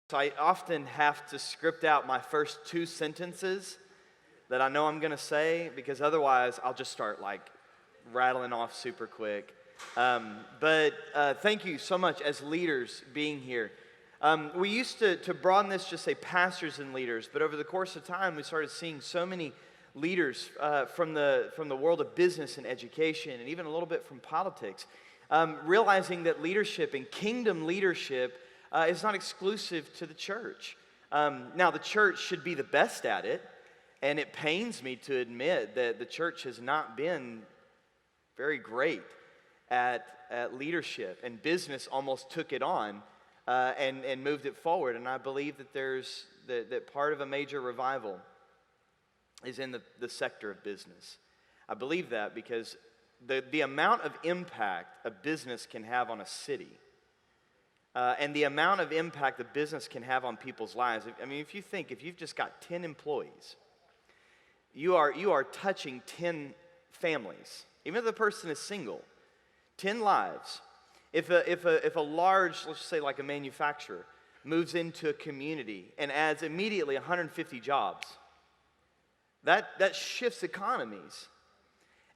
So I often have to script out my first two sentences that I know I'm going to say, because otherwise I'll just start like rattling off super quick. But thank you so much as leaders being here. We used to broaden this, just say pastors and leaders, but over the course of time we started seeing so many leaders from the world of business and education, and even a little bit from politics, realizing that leadership and kingdom leadership is not exclusive to the church. Now, the church should be the best at it, and it pains me to admit that the church has not been very great at leadership, and business almost took it on and moved it forward. And I believe that that part of a major revival is in the sector of business. I believe that because the amount of impact a business can have on a city, and the amount of impact a business can have on people's lives. I mean, if you've just got 10 employees, you are touching 10 families. Even if the person is single, 10 lives. If a large, let's say like a manufacturer, moves into a community and adds immediately 150 jobs, that shifts economies.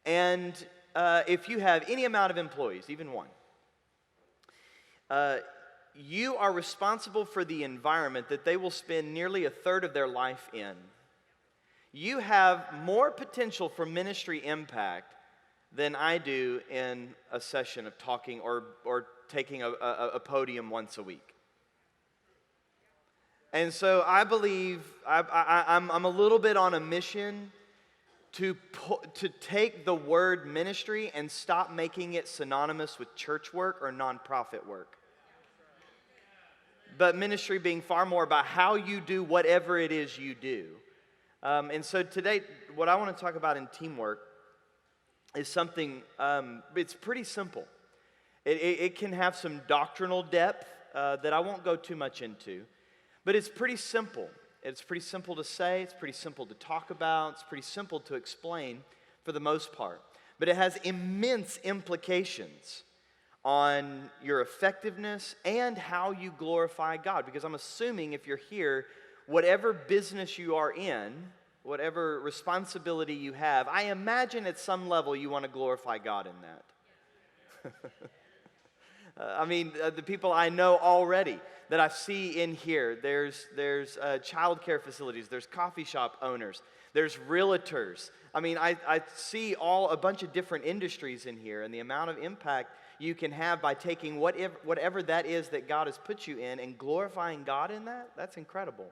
And if you have any amount of employees, even one, you are responsible for the environment that they will spend nearly a third of their life in. You have more potential for ministry impact than I do in a session of talking or taking a podium once a week. And so I believe I'm a little bit on a mission to take the word ministry and stop making it synonymous with church work or nonprofit work. But ministry being far more about how you do whatever it is you do. And so today, what I want to talk about in teamwork is something, it's pretty simple. It can have some doctrinal depth that I won't go too much into, but it's pretty simple. It's pretty simple to say, it's pretty simple to talk about, it's pretty simple to explain for the most part. But it has immense implications on your effectiveness and how you glorify God. Because I'm assuming if you're here, whatever business you are in, whatever responsibility you have, I imagine at some level you want to glorify God in that. The people I know already that I see in here, there's child care facilities, there's coffee shop owners, there's realtors. I see a bunch of different industries in here, and the amount of impact you can have by taking whatever that is that God has put you in and glorifying God in that's incredible.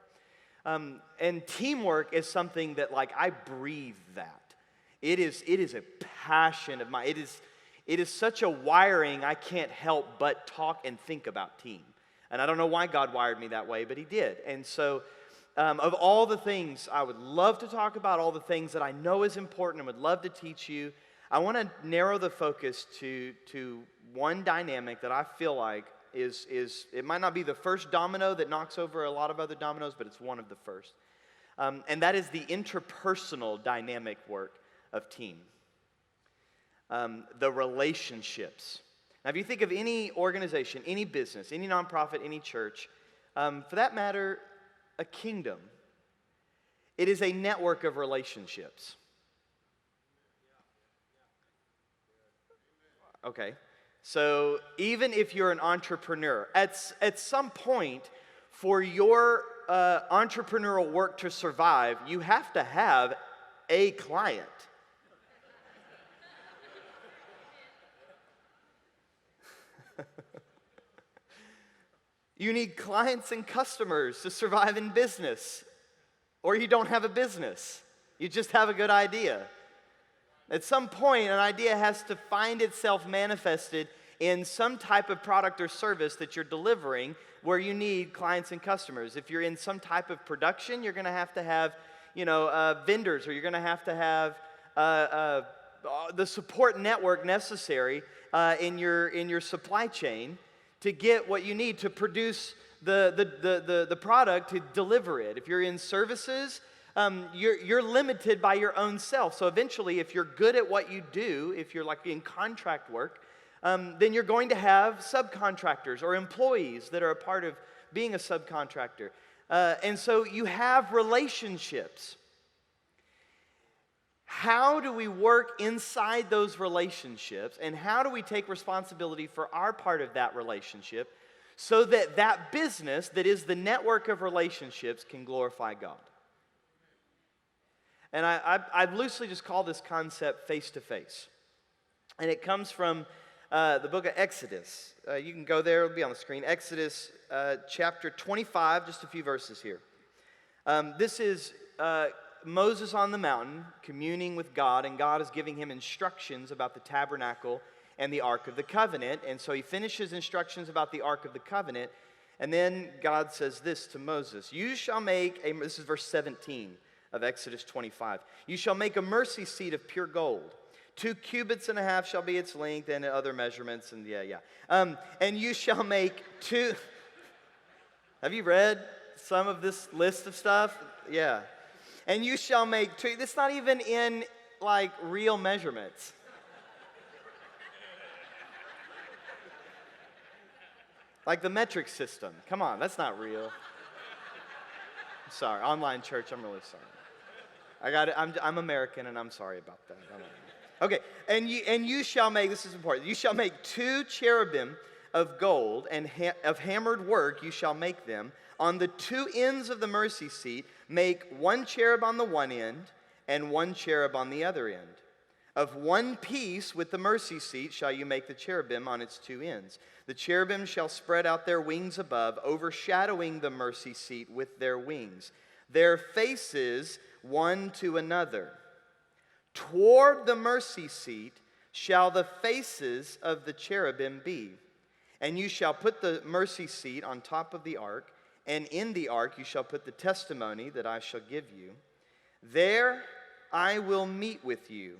And teamwork is something that, like, I breathe that. It is a passion of mine. It is such a wiring, I can't help but talk and think about team. And I don't know why God wired me that way, but He did. And so, of all the things I would love to talk about, all the things that I know is important and would love to teach you, I want to narrow the focus to one dynamic that I feel like is it might not be the first domino that knocks over a lot of other dominoes, but it's one of the first. And that is the interpersonal dynamic work of team. The relationships. Now, if you think of any organization, any business, any nonprofit, any church, for that matter, a kingdom, it is a network of relationships. Okay. So even if you're an entrepreneur, at some point, for your entrepreneurial work to survive, you have to have a client. You need clients and customers to survive in business, or you don't have a business. You just have a good idea. At some point, an idea has to find itself manifested in some type of product or service that you're delivering where you need clients and customers. If you're in some type of production, you're going to have vendors, or you're going to have the support network necessary in your supply chain to get what you need to produce the product, to deliver it. If you're in services, you're limited by your own self. So eventually, if you're good at what you do, if you're like in contract work, then you're going to have subcontractors or employees that are a part of being a subcontractor. And so you have relationships. How do we work inside those relationships, and how do we take responsibility for our part of that relationship so that that business that is the network of relationships can glorify God? And I loosely just call this concept face-to-face. And it comes from the book of Exodus. You can go there, it'll be on the screen. Exodus chapter 25, just a few verses here. This is Moses on the mountain communing with God, and God is giving him instructions about the tabernacle and the Ark of the Covenant. And so he finishes instructions about the Ark of the Covenant, and then God says this to Moses: you shall make a, this is verse 17 of Exodus 25, you shall make a mercy seat of pure gold. 2 cubits and a half shall be its length, and other measurements, and and you shall make 2, have you read some of this list of stuff? Yeah. And you shall make 2, it's not even in like real measurements. Like the metric system. Come on, that's not real. I'm sorry, online church, I'm really sorry. I got it. I'm American, and I'm sorry about that. Okay, and you shall make, this is important, you shall make 2 cherubim of gold, and of hammered work you shall make them. On the 2 ends of the mercy seat, make 1 cherub on the one end, and 1 cherub on the other end. Of one piece with the mercy seat shall you make the cherubim on its 2 ends. The cherubim shall spread out their wings above, overshadowing the mercy seat with their wings. Their faces one to another. Toward the mercy seat shall the faces of the cherubim be. And you shall put the mercy seat on top of the ark, and in the ark you shall put the testimony that I shall give you. There I will meet with you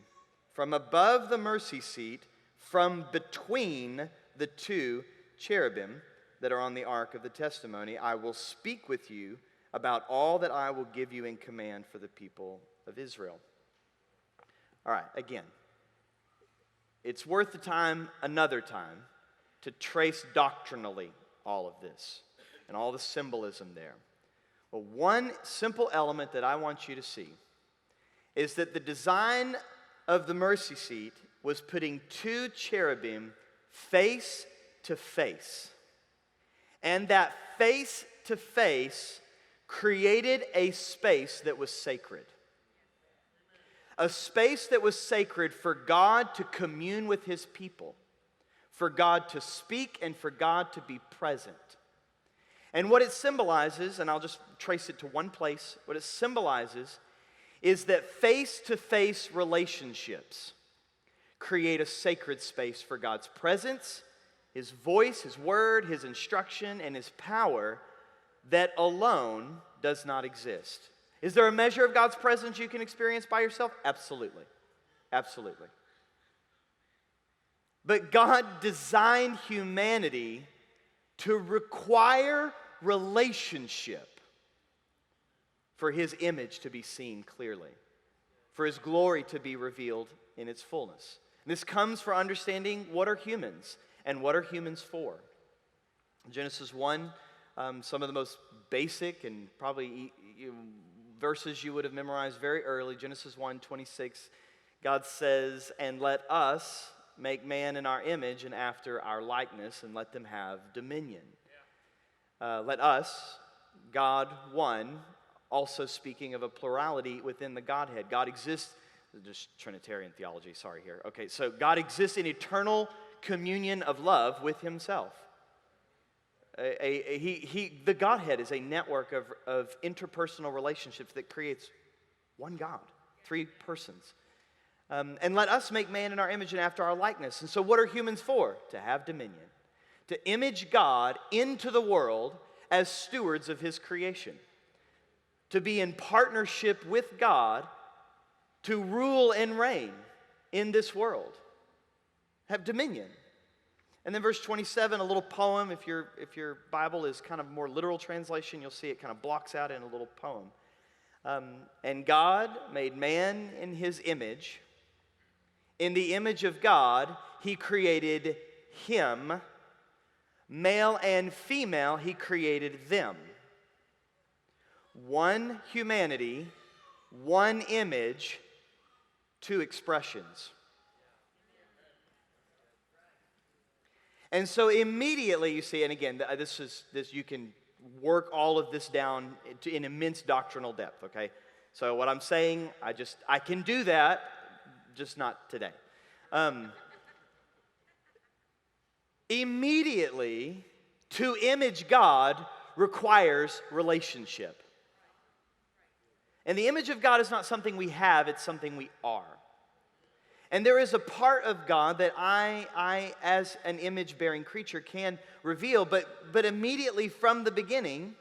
from above the mercy seat, from between the 2 cherubim that are on the ark of the testimony. I will speak with you about all that I will give you in command for the people of Israel. All right, again, it's worth the time another time to trace doctrinally all of this and all the symbolism there. Well, one simple element that I want you to see is that the design of the mercy seat was putting 2 cherubim face to face. And that face to face created a space that was sacred. A space that was sacred for God to commune with his people, for God to speak, and for God to be present. And what it symbolizes, and I'll just trace it to one place, what it symbolizes is that face-to-face relationships create a sacred space for God's presence, his voice, his word, his instruction, and his power that alone does not exist. Is there a measure of God's presence you can experience by yourself? Absolutely. Absolutely. But God designed humanity to require relationship for his image to be seen clearly, for his glory to be revealed in its fullness. And this comes from understanding what are humans and what are humans for. Genesis 1, some of the most basic and probably verses you would have memorized very early. Genesis 1:26, God says, "And let us make man in our image and after our likeness, and let them have dominion." Let us, God one, also speaking of a plurality within the Godhead. God exists, just Trinitarian theology, sorry here. Okay, so God exists in eternal communion of love with himself. The Godhead is a network of interpersonal relationships that creates one God, 3 persons. And let us make man in our image and after our likeness. And so what are humans for? To have dominion. To image God into the world as stewards of his creation. To be in partnership with God to rule and reign in this world. Have dominion. And then verse 27, a little poem. If your Bible is kind of more literal translation, you'll see it kind of blocks out in a little poem. And God made man in his image. In the image of God, he created him. Male and female, he created them. One humanity, one image, two expressions. And so immediately you see, and again, this you can work all of this down in immense doctrinal depth, okay? So what I'm saying, I can do that, just not today. Immediately, to image God requires relationship. And the image of God is not something we have, it's something we are. And there is a part of God that I as an image-bearing creature, can reveal, but immediately from the beginning,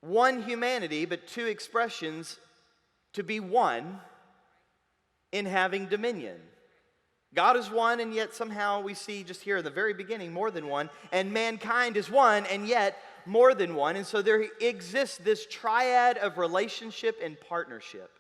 one humanity, but two expressions to be one in having dominion. God is one, and yet somehow we see just here in the very beginning more than one, and mankind is one, and yet more than one. And so there exists this triad of relationship and partnership.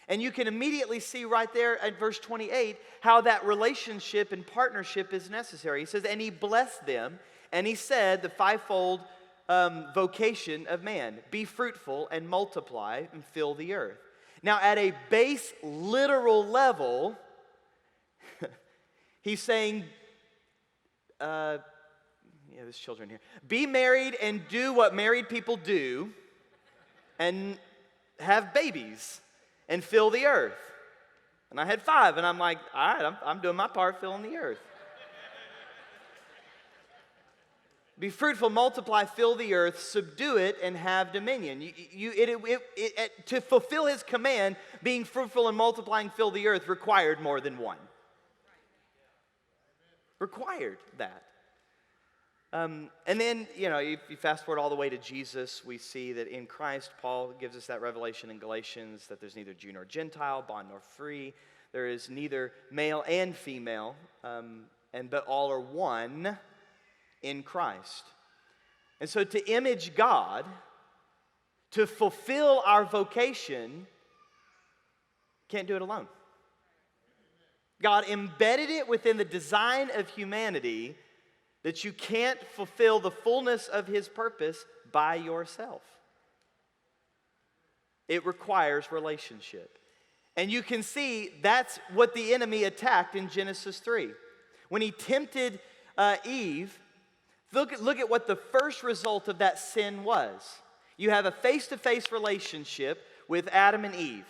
And you can immediately see right there at verse 28 how that relationship and partnership is necessary. He says, and he blessed them, and he said, the fivefold vocation of man, be fruitful and multiply and fill the earth. Now, at a base literal level, he's saying, there's children here. Be married and do what married people do, and have babies. And fill the earth. And I had 5, and I'm like, all right, I'm doing my part, filling the earth. Be fruitful, multiply, fill the earth, subdue it, and have dominion. To fulfill his command, being fruitful and multiplying, fill the earth, required more than one. Required that. And then, if you fast forward all the way to Jesus, we see that in Christ, Paul gives us that revelation in Galatians that there's neither Jew nor Gentile, bond nor free. There is neither male and female, but all are one in Christ. And so to image God, to fulfill our vocation, can't do it alone. God embedded it within the design of humanity that you can't fulfill the fullness of his purpose by yourself. It requires relationship. And you can see that's what the enemy attacked in Genesis 3. When he tempted Eve, look at what the first result of that sin was. You have a face-to-face relationship with Adam and Eve.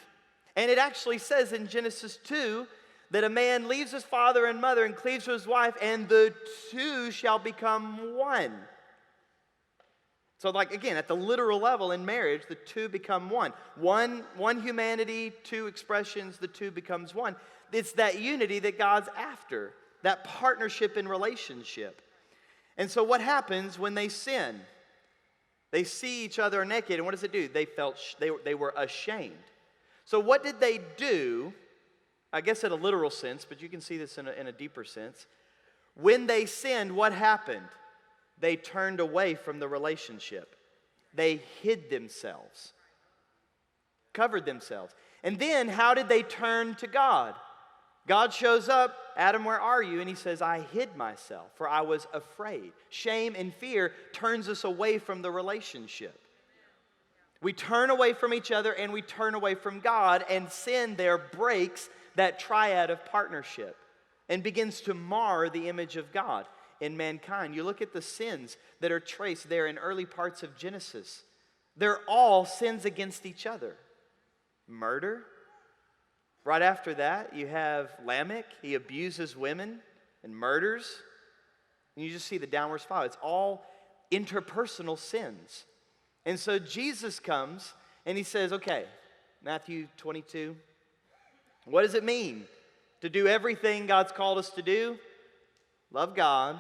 And it actually says in Genesis 2 that a man leaves his father and mother and cleaves to his wife, and the two shall become one. So again, at the literal level in marriage, the two become one. One humanity, two expressions, the two becomes one. It's that unity that God's after, that partnership and relationship. And so what happens when they sin? They see each other naked, and what does it do? They were ashamed. So what did they do? I guess in a literal sense, but you can see this in a deeper sense. When they sinned, what happened? They turned away from the relationship. They hid themselves, covered themselves. And then how did they turn to God? God shows up, Adam, where are you? And he says, I hid myself, for I was afraid. Shame and fear turns us away from the relationship. We turn away from each other and we turn away from God, and sin there breaks that triad of partnership and begins to mar the image of God in mankind. You look at the sins that are traced there in early parts of Genesis. They're all sins against each other. Murder. Right after that, you have Lamech. He abuses women and murders. And you just see the downward spiral. It's all interpersonal sins. And so Jesus comes and he says, okay, Matthew 22, what does it mean to do everything God's called us to do? Love God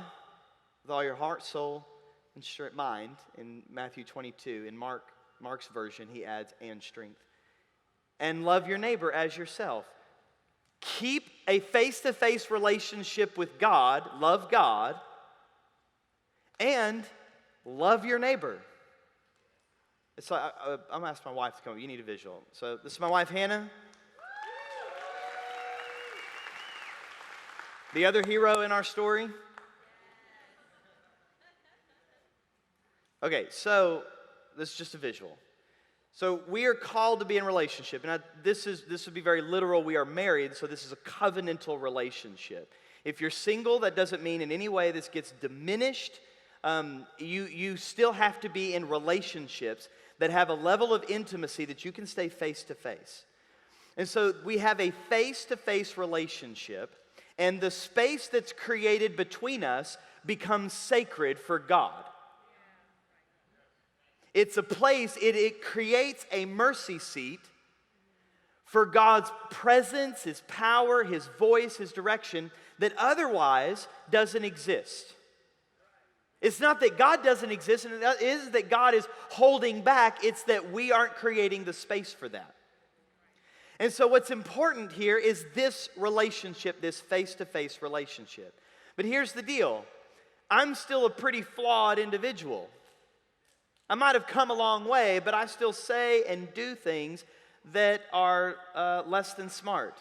with all your heart, soul, and mind. In Matthew 22, in Mark's version, he adds, and strength. And love your neighbor as yourself. Keep a face-to-face relationship with God, love God, and love your neighbor. It's like, I'm going to ask my wife to come. You need a visual. So this is my wife, Hannah. The other hero in our story. Okay, so this is just a visual. So we are called to be in relationship. And this would be very literal. We are married, so this is a covenantal relationship. If you're single, that doesn't mean in any way this gets diminished. You still have to be in relationships that have a level of intimacy that you can stay face to face. And so we have a face-to-face relationship, and the space that's created between us becomes sacred for God. It's a place, it creates a mercy seat for God's presence, His power, His voice, His direction that otherwise doesn't exist. It's not that God doesn't exist, and it is that God is holding back. It's that we aren't creating the space for that. And so what's important here is this relationship, this face-to-face relationship. But here's the deal. I'm still a pretty flawed individual. I might have come a long way, but I still say and do things that are less than smart.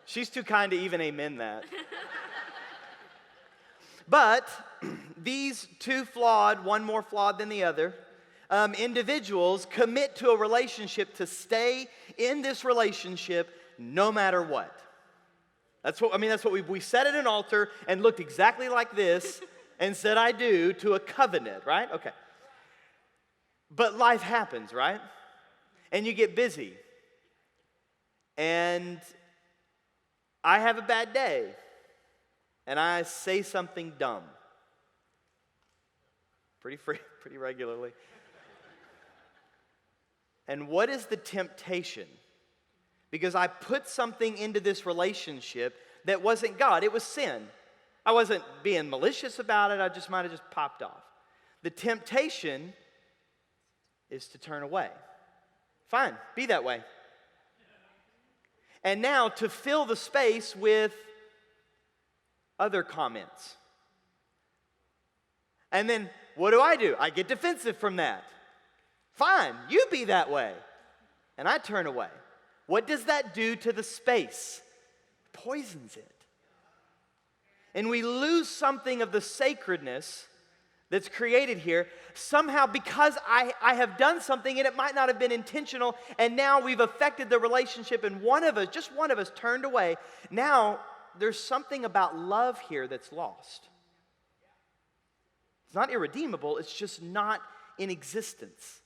She's too kind to even amen that. But these two flawed, one more flawed than the other, individuals commit to a relationship to stay in this relationship no matter what. That's what we sat at an altar and looked exactly like this and said, I do, to a covenant, right? Okay. But life happens, right? And you get busy. And I have a bad day. And I say something dumb. Pretty regularly. And what is the temptation? Because I put something into this relationship that wasn't God. It was sin. I wasn't being malicious about it. I just might have just popped off. The temptation is to turn away. Fine, be that way. And now to fill the space with other comments. And then what do? I get defensive from that. Fine, you be that way. And I turn away. What does that do to the space? Poisons it. And we lose something of the sacredness that's created here, somehow because I have done something and it might not have been intentional, and now we've affected the relationship and just one of us turned away. Now there's something about love here that's lost. It's not irredeemable, it's just not in existence.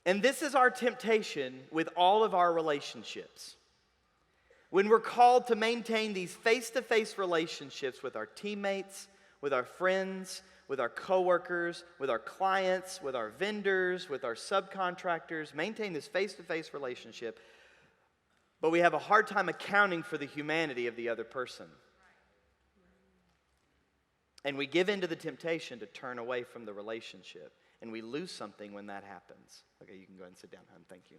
And this is our temptation with all of our relationships. When we're called to maintain these face-to-face relationships with our teammates, with our friends, with our coworkers, with our clients, with our vendors, with our subcontractors, maintain this face-to-face relationship, but we have a hard time accounting for the humanity of the other person. And we give in to the temptation to turn away from the relationship. And we lose something when that happens. Okay, you can go ahead and sit down, hon. Thank you.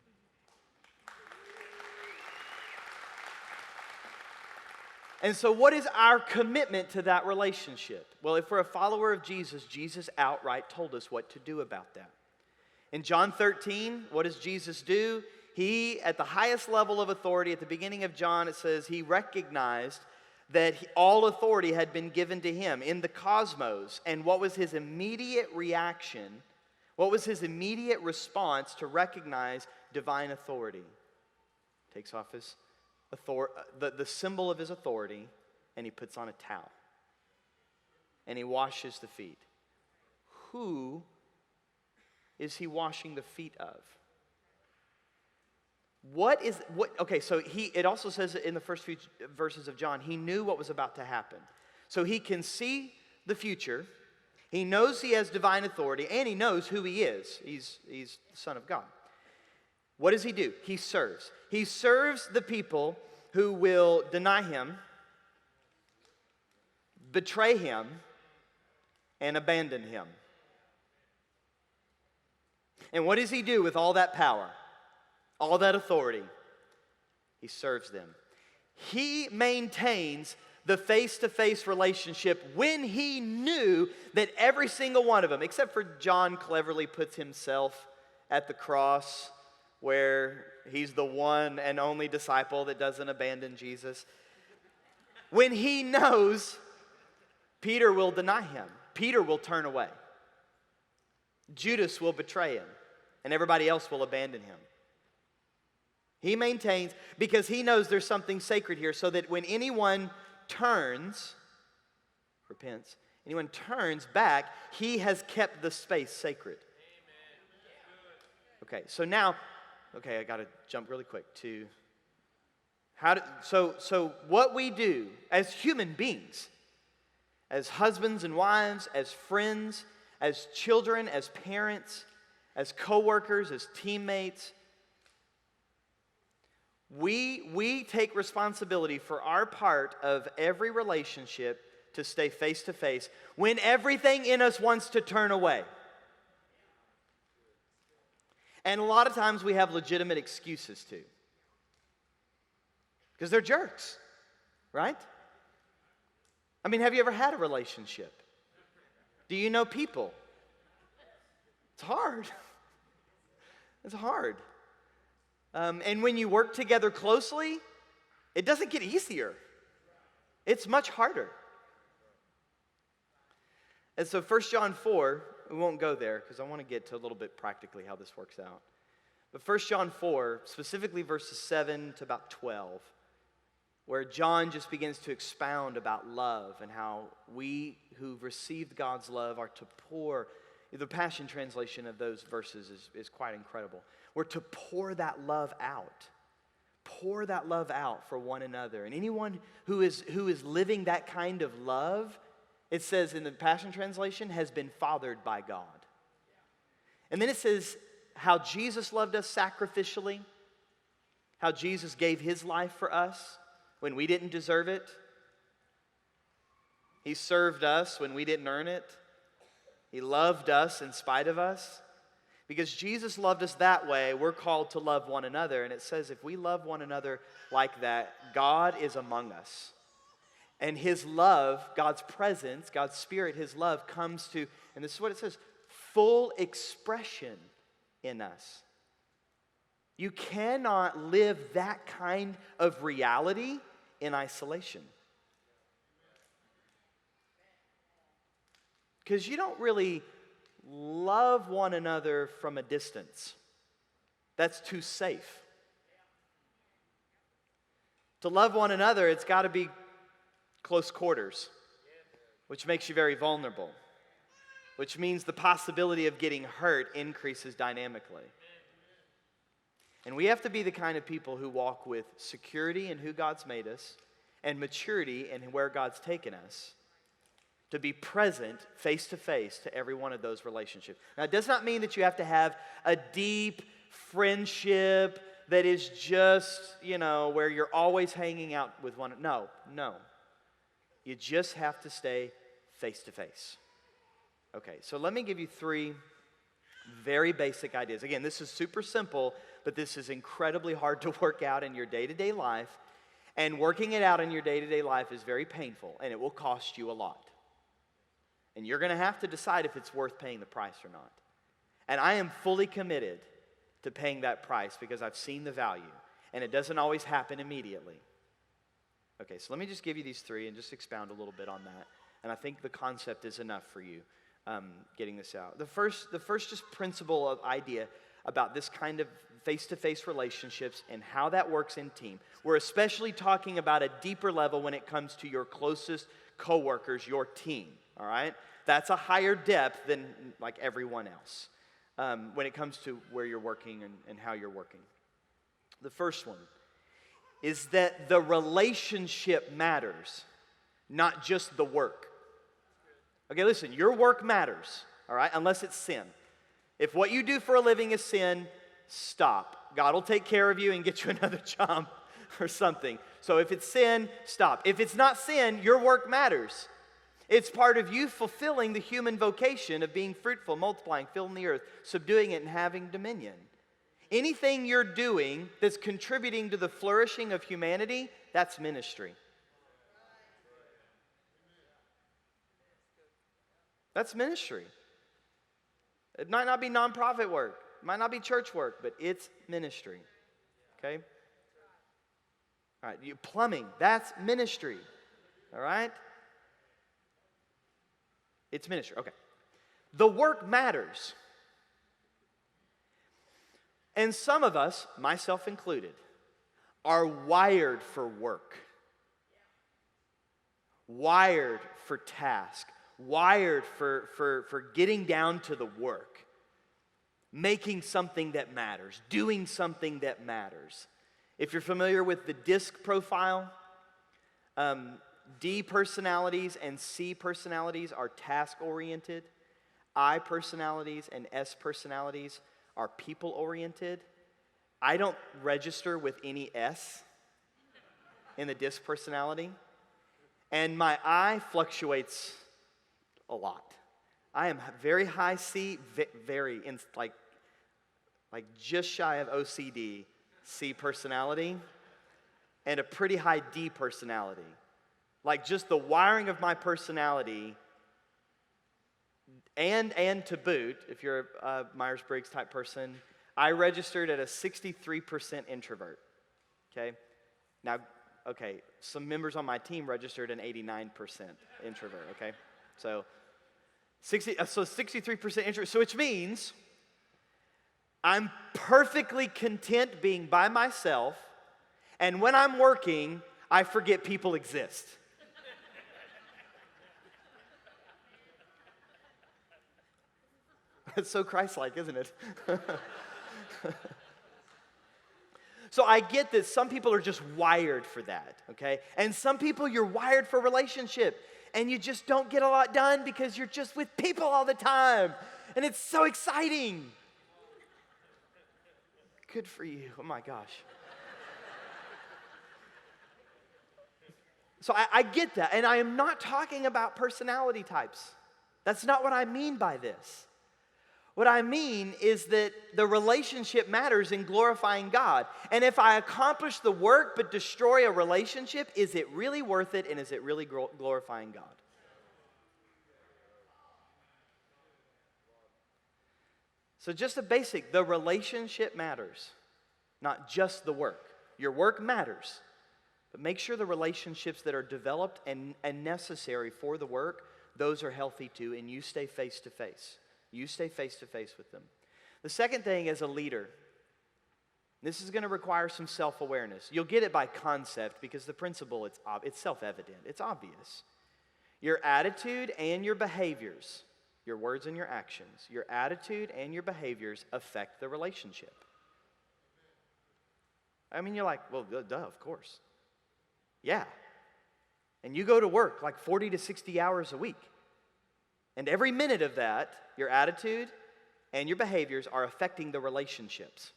And so what is our commitment to that relationship? Well, if we're a follower of Jesus, Jesus outright told us what to do about that. In John 13, what does Jesus do? He, at the highest level of authority, at the beginning of John, it says he recognized that all authority had been given to him in the cosmos. And what was his immediate reaction? What was his immediate response to recognize divine authority? Takes off his the symbol of his authority, and he puts on a towel. And he washes the feet. Who is he washing the feet of? Okay, so it also says in the first few verses of John, he knew what was about to happen. So he can see the future, he knows he has divine authority, and he knows who he is. He's the Son of God. What does he do? He serves. He serves the people who will deny him, betray him, and abandon him. And what does he do with all that power? All that authority? He serves them. He maintains the face-to-face relationship when he knew that every single one of them, except for John cleverly puts himself at the cross where he's the one and only disciple that doesn't abandon Jesus. When he knows Peter will deny him, Peter will turn away. Judas will betray him, and everybody else will abandon him. He maintains, because he knows there's something sacred here, so that when anyone repents, anyone turns back, he has kept the space sacred. Okay, so now, I got to jump really quick to so what we do as human beings, as husbands and wives, as friends, as children, as parents, as co-workers, as teammates, we take responsibility for our part of every relationship to stay face to face when everything in us wants to turn away. And a lot of times we have legitimate excuses too. Because they're jerks, right? I mean, have you ever had a relationship? Do you know people? It's hard. It's hard. And when you work together closely, it doesn't get easier. It's much harder. And so 1 John 4, we won't go there because I want to get to a little bit practically how this works out. But 1 John 4, specifically verses 7 to about 12, where John just begins to expound about love and how we who've received God's love are to pour. The Passion Translation of those verses is quite incredible. We're to pour that love out. Pour that love out for one another. And anyone who is living that kind of love, it says in the Passion Translation, has been fathered by God. And then it says how Jesus loved us sacrificially, how Jesus gave his life for us when we didn't deserve it. He served us when we didn't earn it. He loved us in spite of us. Because Jesus loved us that way, we're called to love one another. And it says if we love one another like that, God is among us. And his love, God's presence, God's Spirit, his love comes to, and this is what it says, full expression in us. You cannot live that kind of reality in isolation. Because you don't really love one another from a distance. That's too safe. To love one another, it's got to be close quarters, which makes you very vulnerable, which means the possibility of getting hurt increases dynamically. And we have to be the kind of people who walk with security in who God's made us and maturity in where God's taken us to be present face to face to every one of those relationships. Now, it does not mean that you have to have a deep friendship that is just, where you're always hanging out with one. No. You just have to stay face to face. Okay, so let me give you 3 very basic ideas. Again, this is super simple, but this is incredibly hard to work out in your day-to-day life. And working it out in your day-to-day life is very painful, and it will cost you a lot. And you're going to have to decide if it's worth paying the price or not. And I am fully committed to paying that price because I've seen the value. And it doesn't always happen immediately. Okay, so let me just give you these 3 and just expound a little bit on that. And I think the concept is enough for you getting this out. The first just principle of idea about this kind of face-to-face relationships and how that works in team. We're especially talking about a deeper level when it comes to your closest co-workers, your team, all right? That's a higher depth than like everyone else when it comes to where you're working and how you're working. The first one is that the relationship matters, not just the work. Okay, listen, your work matters, all right, unless it's sin. If what you do for a living is sin, stop. God will take care of you and get you another job or something. So if it's sin, stop. If it's not sin, your work matters. It's part of you fulfilling the human vocation of being fruitful, multiplying, filling the earth, subduing it, and having dominion. Anything you're doing that's contributing to the flourishing of humanity, that's ministry. That's ministry. It might not be nonprofit work. It might not be church work, but it's ministry. Okay? All right, plumbing, that's ministry. All right? It's ministry. Okay. The work matters. And some of us, myself included, are wired for work. Wired for task. Wired for getting down to the work. Making something that matters. Doing something that matters. If you're familiar with the DISC profile, D personalities and C personalities are task-oriented. I personalities and S personalities are people-oriented. I don't register with any S in the DISC personality. And my I fluctuates a lot. I am very high C, very, like just shy of OCD, C personality, and a pretty high D personality. Like just the wiring of my personality, and to boot, if you're a Myers-Briggs type person, I registered at a 63% introvert, okay? Now, okay, some members on my team registered an 89% introvert, okay? So 63% introvert, so which means I'm perfectly content being by myself, and when I'm working, I forget people exist. It's so Christ-like, isn't it? So I get that some people are just wired for that, okay? And some people, you're wired for relationship, and you just don't get a lot done because you're just with people all the time, and it's so exciting. Good for you. Oh my gosh. So I get that, and I am not talking about personality types. That's not what I mean by this. What I mean is that the relationship matters in glorifying God. And if I accomplish the work but destroy a relationship, is it really worth it, and is it really glorifying God? So just a basic, the relationship matters, not just the work. Your work matters, but make sure the relationships that are developed and necessary for the work, those are healthy too, and you stay face to face. You stay face to face with them. The second thing as a leader, this is going to require some self-awareness. You'll get it by concept because the principle, it's self-evident. It's obvious. Your attitude and your behaviors, your words and your actions, your attitude and your behaviors affect the relationship. I mean, you're like, well, duh, of course. Yeah. And you go to work like 40 to 60 hours a week. And every minute of that, your attitude and your behaviors are affecting the relationships.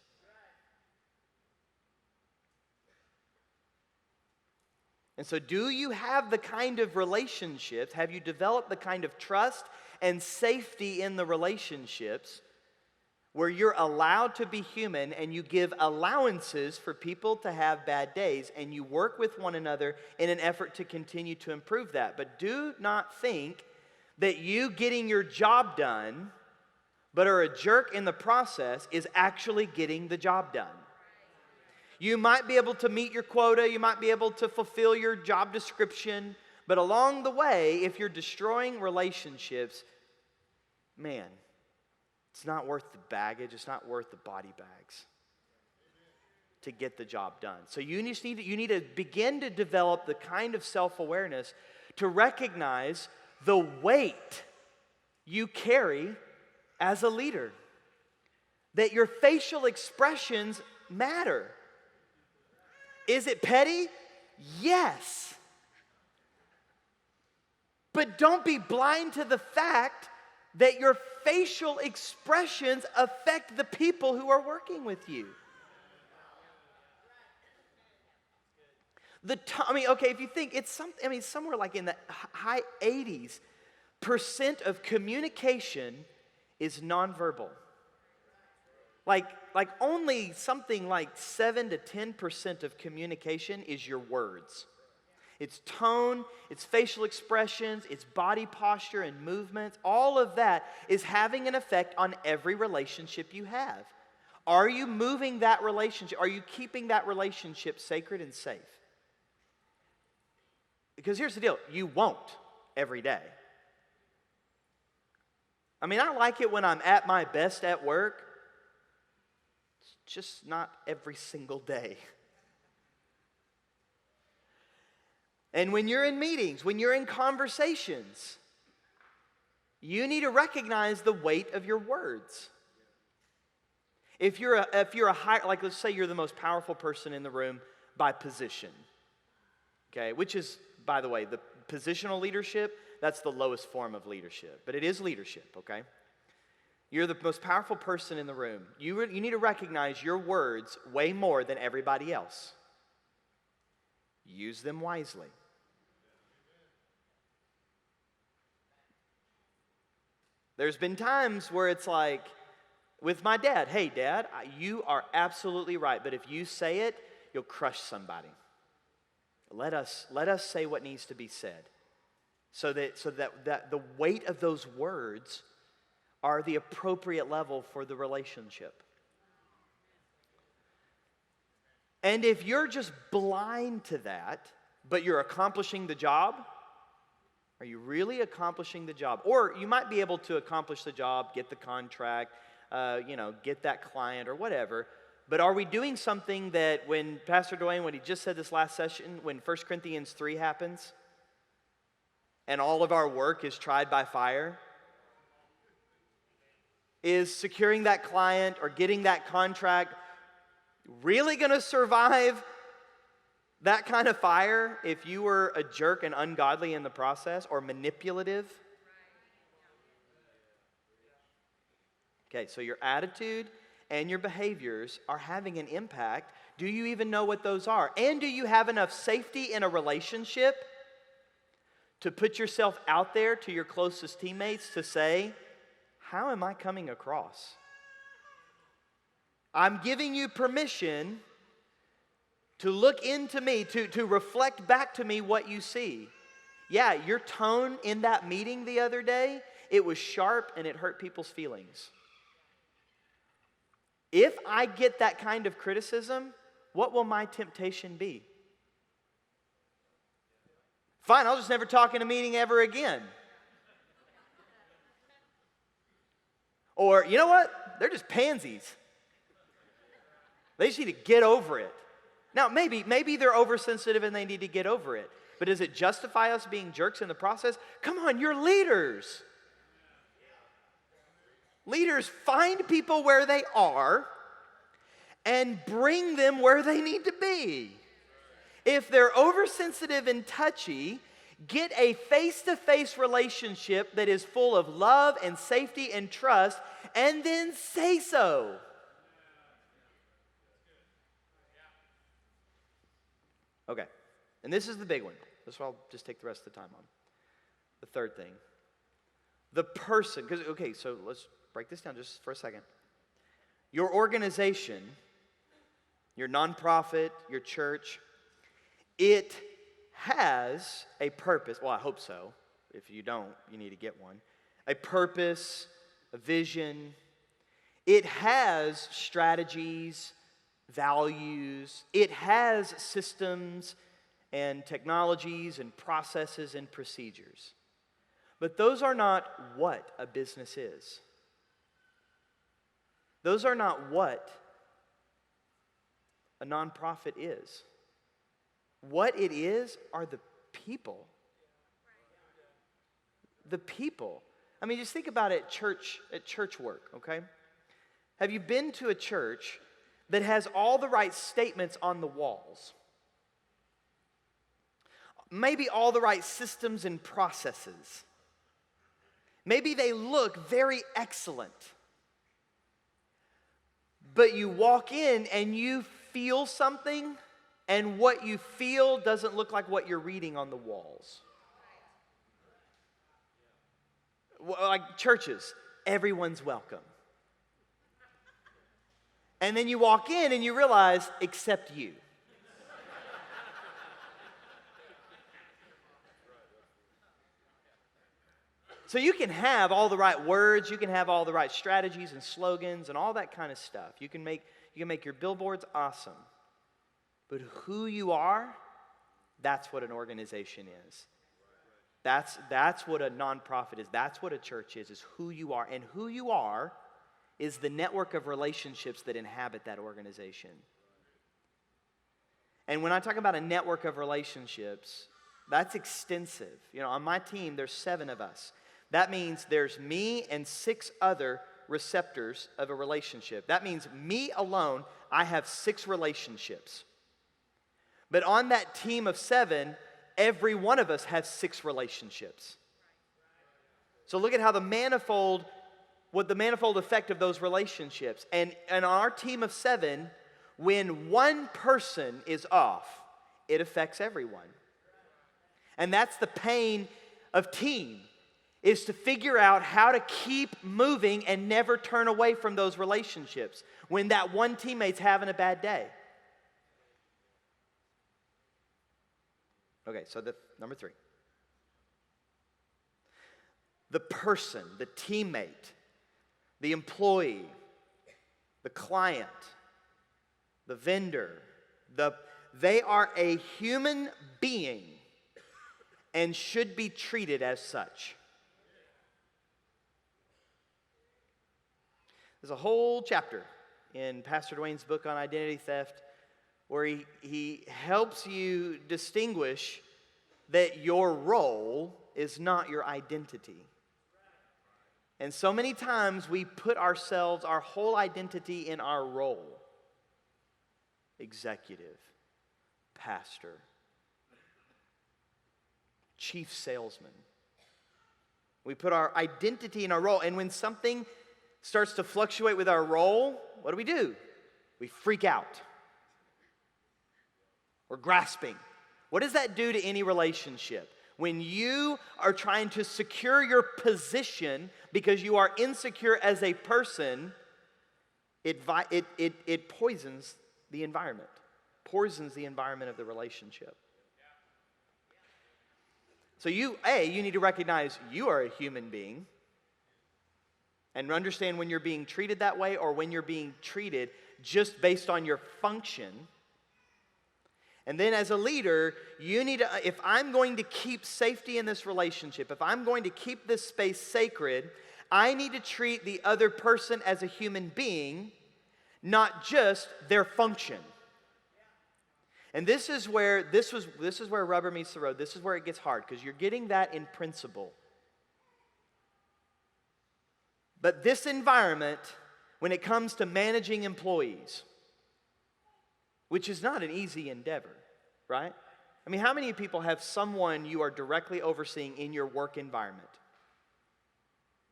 And so do you have the kind of relationships, have you developed the kind of trust and safety in the relationships where you're allowed to be human and you give allowances for people to have bad days and you work with one another in an effort to continue to improve that? But do not think that you getting your job done, but are a jerk in the process, is actually getting the job done. You might be able to meet your quota, you might be able to fulfill your job description, but along the way, if you're destroying relationships, man, it's not worth the baggage, it's not worth the body bags to get the job done. So you need to begin to develop the kind of self-awareness to recognize the weight you carry as a leader. That your facial expressions matter. Is it petty? Yes. But don't be blind to the fact that your facial expressions affect the people who are working with you. If you think it's somewhere like in the high 80s% of communication is nonverbal. Like only something like 7 to 10% of communication is your words. Its tone, its facial expressions, its body posture and movements, all of that is having an effect on every relationship you have. Are you moving that relationship? Are you keeping that relationship sacred and safe? Because here's the deal, you won't every day. I mean, I like it when I'm at my best at work. It's just not every single day. And when you're in meetings, when you're in conversations, you need to recognize the weight of your words. If you're a high, like let's say you're the most powerful person in the room by position, okay, which is, by the way, the positional leadership, that's the lowest form of leadership, but it is leadership, okay? You're the most powerful person in the room. You need to recognize your words way more than everybody else. Use them wisely. There's been times where it's like, with my dad, hey dad, you are absolutely right, but if you say it, you'll crush somebody. Let us say what needs to be said, so that the weight of those words are the appropriate level for the relationship. And if you're just blind to that, but you're accomplishing the job, are you really accomplishing the job? Or you might be able to accomplish the job, get the contract, get that client or whatever. But are we doing something that when Pastor Duane, when he just said this last session, when 1 Corinthians 3 happens, and all of our work is tried by fire, is securing that client or getting that contract really going to survive that kind of fire if you were a jerk and ungodly in the process or manipulative? Okay, so your attitude and your behaviors are having an impact. Do you even know what those are? And do you have enough safety in a relationship to put yourself out there to your closest teammates to say, how am I coming across? I'm giving you permission to look into me, to reflect back to me what you see. Yeah, your tone in that meeting the other day, it was sharp and it hurt people's feelings. If I get that kind of criticism, what will my temptation be? Fine, I'll just never talk in a meeting ever again. Or, you know what? They're just pansies. They just need to get over it. Now, maybe they're oversensitive and they need to get over it. But does it justify us being jerks in the process? Come on, you're leaders. Leaders, find people where they are and bring them where they need to be. If they're oversensitive and touchy, get a face-to-face relationship that is full of love and safety and trust, and then say so. Okay, and this is the big one. This is what I'll just take the rest of the time on. The third thing. The person, so let's break this down just for a second. Your organization, your nonprofit, your church, it has a purpose. Well, I hope so. If you don't, you need to get one. A purpose, a vision. It has strategies, values. It has systems and technologies and processes and procedures. But those are not what a business is. Those are not what a nonprofit is. What it is are the people. The people. I mean, just think about it at church work, okay? Have you been to a church that has all the right statements on the walls? Maybe all the right systems and processes. Maybe they look very excellent. But you walk in and you feel something, and what you feel doesn't look like what you're reading on the walls. Like churches, everyone's welcome. And then you walk in and you realize, except you. So you can have all the right words, you can have all the right strategies and slogans and all that kind of stuff. You can make your billboards awesome. But who you are, that's what an organization is. That's what a nonprofit is. That's what a church is who you are. And who you are is the network of relationships that inhabit that organization. And when I talk about a network of relationships, that's extensive. On my team, there's 7 of us. That means there's me and 6 other receptors of a relationship. That means me alone, I have 6 relationships. But on that team of 7, every one of us has 6 relationships. So look at how what the manifold effect of those relationships. And on our team of 7, when one person is off, it affects everyone. And that's the pain of team, is to figure out how to keep moving and never turn away from those relationships when that one teammate's having a bad day. Okay, so number 3. The person, the teammate, the employee, the client, the vendor, they are a human being and should be treated as such. There's a whole chapter in Pastor Duane's book on identity theft where he helps you distinguish that your role is not your identity. And so many times we put our whole identity in our role. Executive, pastor, chief salesman. We put our identity in our role, and when something starts to fluctuate with our role, what do? We freak out. We're grasping. What does that do to any relationship? When you are trying to secure your position because you are insecure as a person, it poisons the environment, poisons the environment of the relationship. So you need to recognize you are a human being and understand when you're being treated that way or when you're being treated just based on your function. And then as a leader, you need to, if I'm going to keep safety in this relationship, if I'm going to keep this space sacred, I need to treat the other person as a human being, not just their function. And this is where rubber meets the road. This is where it gets hard, because you're getting that in principle. But this environment, when it comes to managing employees, which is not an easy endeavor, right? I mean, how many people have someone you are directly overseeing in your work environment?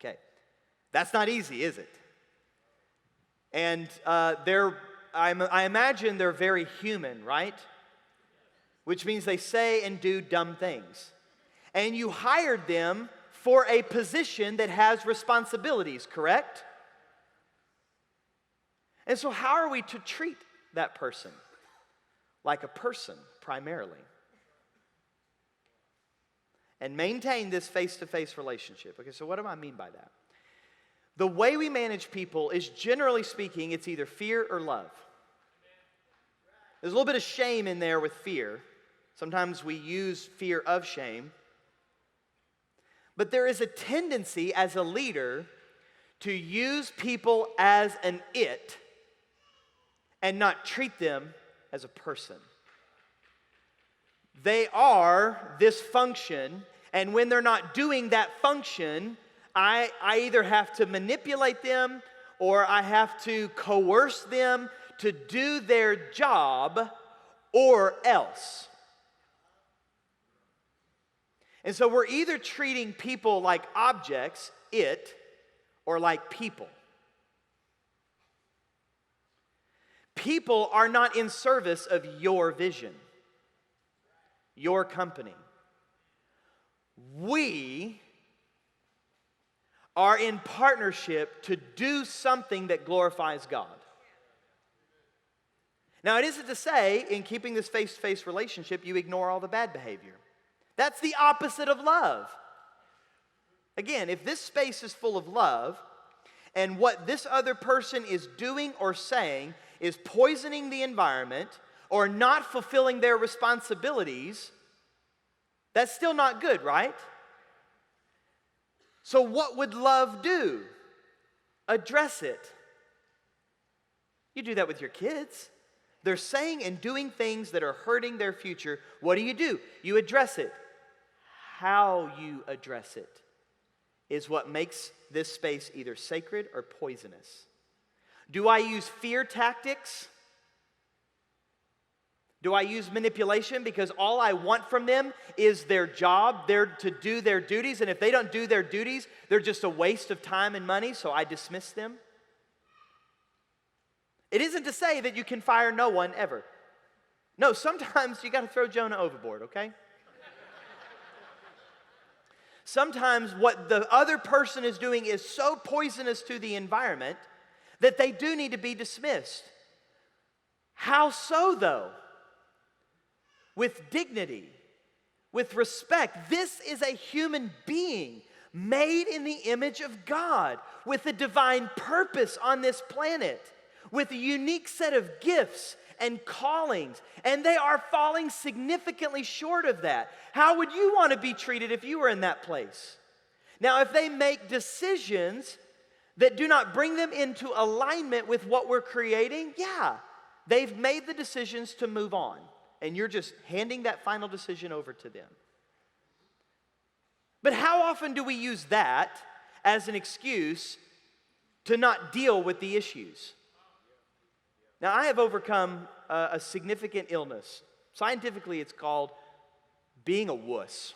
Okay, that's not easy, is it? And I imagine they're very human, right? Which means they say and do dumb things. And you hired them for a position that has responsibilities, correct? And so how are we to treat that person? Like a person, primarily. And maintain this face-to-face relationship. Okay, so what do I mean by that? The way we manage people is, generally speaking, it's either fear or love. There's a little bit of shame in there with fear. Sometimes we use fear of shame. But there is a tendency as a leader to use people as an it and not treat them as a person. They are this function, and when they're not doing that function, I either have to manipulate them or I have to coerce them to do their job or else. And so we're either treating people like objects, it, or like people. People are not in service of your vision, your company. We are in partnership to do something that glorifies God. Now, it isn't to say, in keeping this face-to-face relationship, you ignore all the bad behavior. That's the opposite of love. Again, if this space is full of love, and what this other person is doing or saying is poisoning the environment or not fulfilling their responsibilities, that's still not good, right? So what would love do? Address it. You do that with your kids. They're saying and doing things that are hurting their future. What do? You address it. How you address it is what makes this space either sacred or poisonous. Do I use fear tactics? Do I use manipulation because all I want from them is their job, they're to do their duties, and if they don't do their duties, they're just a waste of time and money, so I dismiss them? It isn't to say that you can fire no one ever. No, sometimes you got to throw Jonah overboard, okay? Sometimes what the other person is doing is so poisonous to the environment that they do need to be dismissed. How so, though? With dignity, with respect. This is a human being made in the image of God, with a divine purpose on this planet, with a unique set of gifts and callings, and they are falling significantly short of that. How would you want to be treated if you were in that place? Now, if they make decisions that do not bring them into alignment with what we're creating, yeah, they've made the decisions to move on, and you're just handing that final decision over to them. But how often do we use that as an excuse to not deal with the issues? Now, I have overcome a significant illness. Scientifically, it's called being a wuss.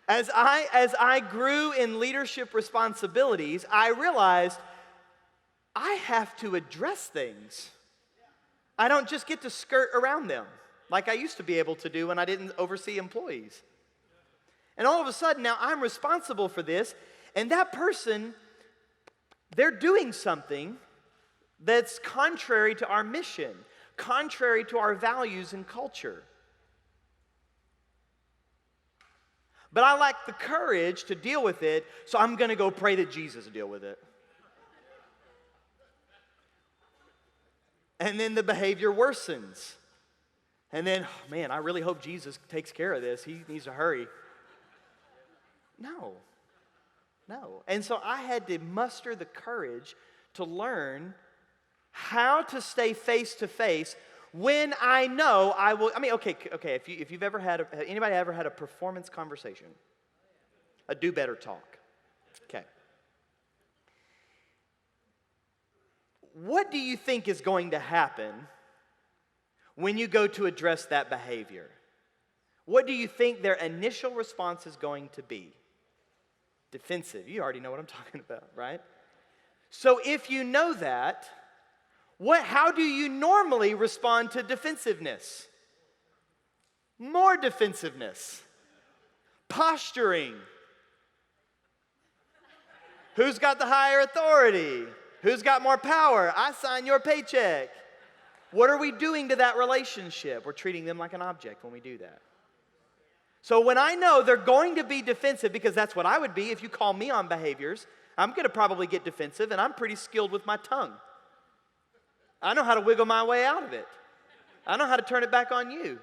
As I grew in leadership responsibilities, I realized I have to address things. I don't just get to skirt around them like I used to be able to do when I didn't oversee employees. And all of a sudden, now I'm responsible for this. And that person, they're doing something that's contrary to our mission, contrary to our values and culture. But I lack the courage to deal with it, so I'm going to go pray that Jesus will deal with it. And then the behavior worsens. And then, oh man, I really hope Jesus takes care of this. He needs to hurry. No. And so I had to muster the courage to learn how to stay face to face when I know I will. I mean, okay. If you've ever had anybody ever had a performance conversation, a do better talk. Okay. What do you think is going to happen when you go to address that behavior? What do you think their initial response is going to be? Defensive. You already know what I'm talking about, right? So if you know that, how do you normally respond to defensiveness? More defensiveness. Posturing. Who's got the higher authority? Who's got more power? I sign your paycheck. What are we doing to that relationship? We're treating them like an object when we do that. So when I know they're going to be defensive, because that's what I would be if you call me on behaviors, I'm going to probably get defensive, and I'm pretty skilled with my tongue. I know how to wiggle my way out of it. I know how to turn it back on you.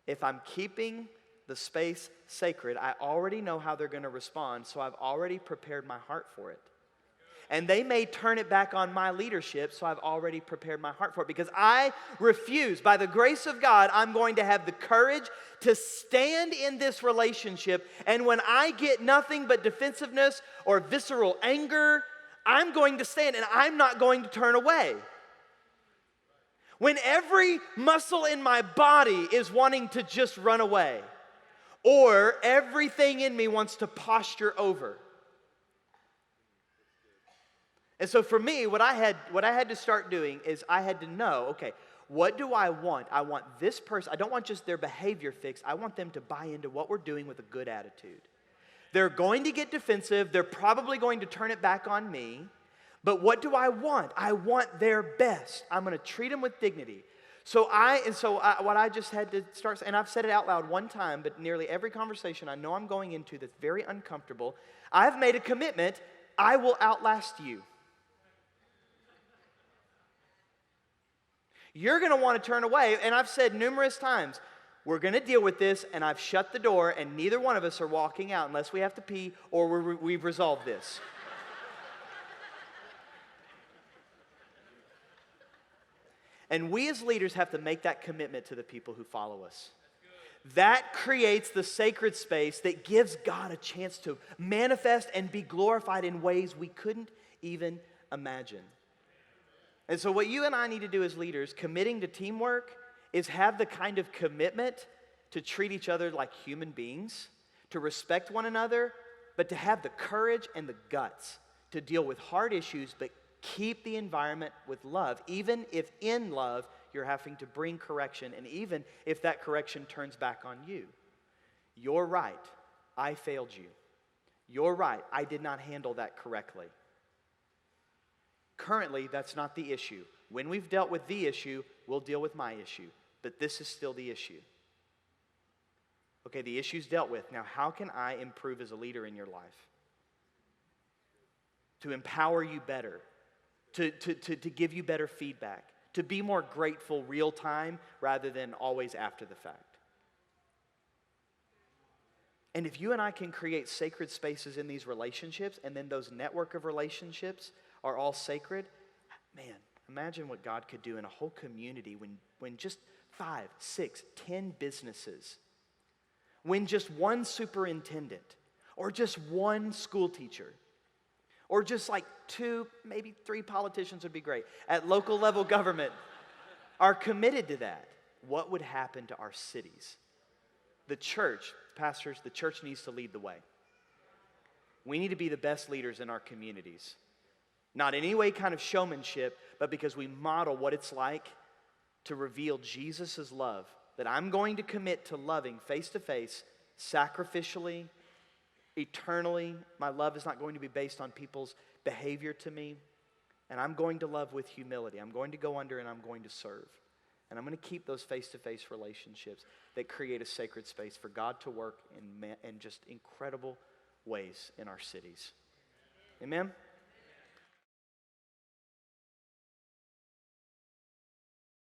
If I'm keeping the space sacred, I already know how they're going to respond, so I've already prepared my heart for it. And they may turn it back on my leadership, so I've already prepared my heart for it. Because I refuse, by the grace of God, I'm going to have the courage to stand in this relationship. And when I get nothing but defensiveness or visceral anger, I'm going to stand and I'm not going to turn away. When every muscle in my body is wanting to just run away, or everything in me wants to posture over. And so for me, what I had to start doing is I had to know, okay, what do I want? I want this person, I don't want just their behavior fixed. I want them to buy into what we're doing with a good attitude. They're going to get defensive. They're probably going to turn it back on me. But what do I want? I want their best. I'm going to treat them with dignity. What I just had to start, and I've said it out loud one time, but nearly every conversation I know I'm going into that's very uncomfortable, I've made a commitment, I will outlast you. You're going to want to turn away, and I've said numerous times, we're going to deal with this, and I've shut the door, and neither one of us are walking out unless we have to pee or we've resolved this. And we as leaders have to make that commitment to the people who follow us. That creates the sacred space that gives God a chance to manifest and be glorified in ways we couldn't even imagine. And so what you and I need to do as leaders, committing to teamwork, is have the kind of commitment to treat each other like human beings, to respect one another, but to have the courage and the guts to deal with hard issues, but keep the environment with love, even if in love you're having to bring correction, and even if that correction turns back on you. You're right, I failed you. You're right, I did not handle that correctly. Currently, that's not the issue. When we've dealt with the issue, we'll deal with my issue. But this is still the issue. Okay, the issue's dealt with. Now, how can I improve as a leader in your life? To empower you better. To give you better feedback. To be more grateful real time rather than always after the fact. And if you and I can create sacred spaces in these relationships, and then those network of relationships are all sacred, man, imagine what God could do in a whole community when just 5, 6, 10 businesses, when just one superintendent, or just one school teacher, or just like 2, maybe 3 politicians would be great, at local level government, are committed to that, what would happen to our cities? The church, pastors, the church needs to lead the way. We need to be the best leaders in our communities. Not in any way kind of showmanship, but because we model what it's like to reveal Jesus' love, that I'm going to commit to loving face to face, sacrificially, eternally. My love is not going to be based on people's behavior to me. And I'm going to love with humility. I'm going to go under and I'm going to serve. And I'm going to keep those face-to-face relationships that create a sacred space for God to work in just incredible ways in our cities. Amen?